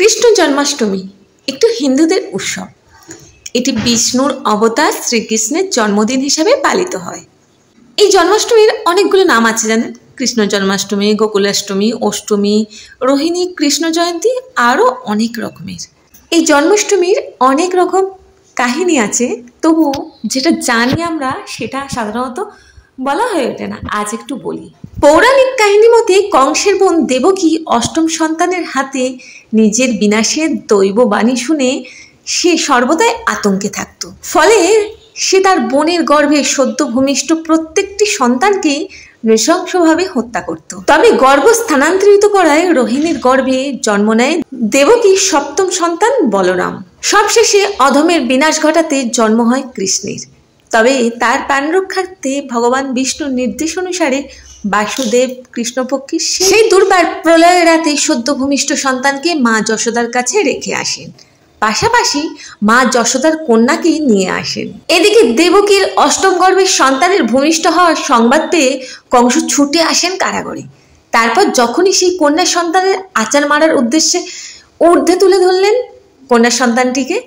কৃষ্ণ জন্মাষ্টমী একটু হিন্দুদের উৎসব। এটি বিষ্ণুর অবতার শ্রীকৃষ্ণের জন্মদিন হিসাবে পালিত হয়। এই জন্মাষ্টমীর অনেকগুলো নাম আছে জানেন, কৃষ্ণ জন্মাষ্টমী, গোকুলাষ্টমী, অষ্টমী, রোহিণী, কৃষ্ণ জয়ন্তী, আরও অনেক রকমের। এই জন্মাষ্টমীর অনেক রকম কাহিনী আছে, তবু যেটা জানি আমরা সেটা সাধারণত বলা হয়ে ওঠে না। আজ একটু বলি। পৌরাণিক কাহিনী মতে কংসের বোন দেবকী অষ্টম সন্তানের হাতে নিজের বিনাশের দৈব বাণী শুনে সে সর্বদাই আতঙ্কে থাকত। ফলে সে তার বোনের গর্ভে সদ্য ভূমিষ্ঠ প্রত্যেকটি সন্তানকে নৃশংসভাবে হত্যা করত। তবে গর্ভ স্থানান্তরিত করায় রোহিণীর গর্ভে জন্ম নেয় দেবকীর সপ্তম সন্তান বলরাম। সবশেষে অধমের বিনাশ ঘটাতে জন্ম হয় কৃষ্ণের। তবে তার প্রাণ রক্ষার্থে ভগবান বিষ্ণুর নির্দেশ অনুসারে বাসুদেব কৃষ্ণপক্ষের সেই দুর্বার প্রলয়ের রাতে সদ্য ভূমিষ্ঠ সন্তানকে মা যশোদার কাছে রেখে আসেন, পাশাপাশি মা যশোদার কন্যাকে নিয়ে আসেন। এদিকে দেবকীর অষ্টম গর্ভের সন্তানের ভূমিষ্ঠ হওয়ার সংবাদ পেয়ে কংস ছুটে আসেন কারাগারে। তারপর যখনই সেই কন্যা সন্তানের আচার মারার উদ্দেশ্যে ঊর্ধ্বে তুলে ধরলেন কন্যা সন্তানটিকে,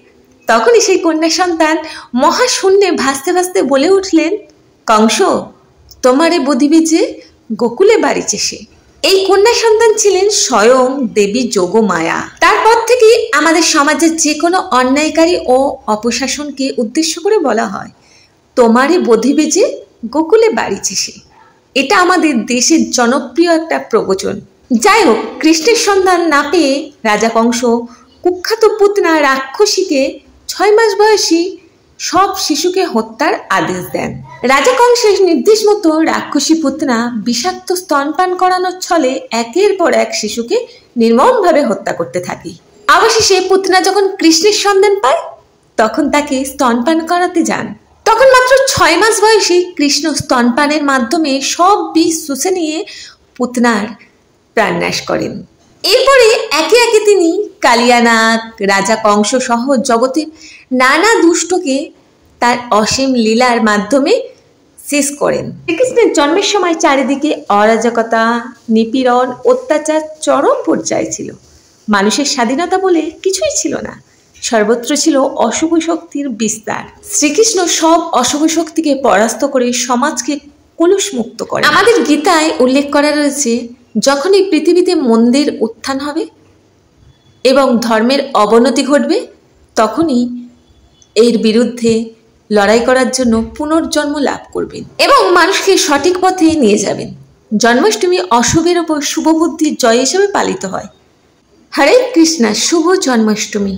তখনই সেই কন্যা সন্তান মহাশূন্যে ভাসতে ভাসতে বলে উঠলেন, কংস তোমারে বধিবে যে গোকুলে বাড়িছে সে। এই কন্যা সন্তান ছিলেন স্বয়ং দেবী যোগমায়া। তারপর থেকে আমাদের সমাজের যে কোনো অন্যায়কারী ও অপশাসনকে উদ্দেশ্য করে বলা হয়, তোমারে বধিবে যে গোকুলে বাড়িছে সে। এটা আমাদের দেশের জনপ্রিয় একটা প্রবচন। যাই হোক, কৃষ্ণের সন্ধান না পেয়ে রাজা কংস কুখ্যাত পুতনা রাক্ষসীকে 6 মাস বয়সী সব শিশুকে হত্যার আদেশ দেন। রাজা কংসের নির্দেশ মতো রাক্ষসী পুতনা বিষাক্ত স্তনপান করানোর ছলে একের পর এক শিশুকে নির্মমভাবে হত্যা করতে থাকে। অবশেষে পুতনা যখন কৃষ্ণের সন্ধান পায় তখন তাকে স্তনপান করাতে যান। তখন মাত্র 6 মাস বয়সী কৃষ্ণ স্তনপানের মাধ্যমে সব বিষ শুষে নিয়ে পুতনার প্রাণনাশ করেন। এরপরে একে একে তিনি কালিয়ানাগ, রাজা কংস সহ জগতের নানা দুষ্টকে তার অসীম লীলার মাধ্যমে শেষ করেন। শ্রীকৃষ্ণের জন্মের সময় চারিদিকে অরাজকতা, নিপীড়ন, অত্যাচার চরম পর্যায়ে ছিল। মানুষের স্বাধীনতা বলে কিছুই ছিল না, সর্বত্র ছিল অশুভ শক্তির বিস্তার। শ্রীকৃষ্ণ সব অশুভ শক্তিকে পরাস্ত করে সমাজকে কলুষমুক্ত করে। আমাদের গীতায় উল্লেখ করা রয়েছে, যখন এই পৃথিবীতে মন্দের উত্থান হবে এবং ধর্মের অবনতি ঘটবে, তখনই এর বিরুদ্ধে লড়াই করার জন্য পুনর্জন্ম লাভ করবেন এবং মানুষকে সঠিক পথে নিয়ে যাবেন। জন্মাষ্টমী অশুভের ওপর শুভ বুদ্ধির জয় হিসেবে পালিত হয়। হরে কৃষ্ণা, শুভ জন্মাষ্টমী।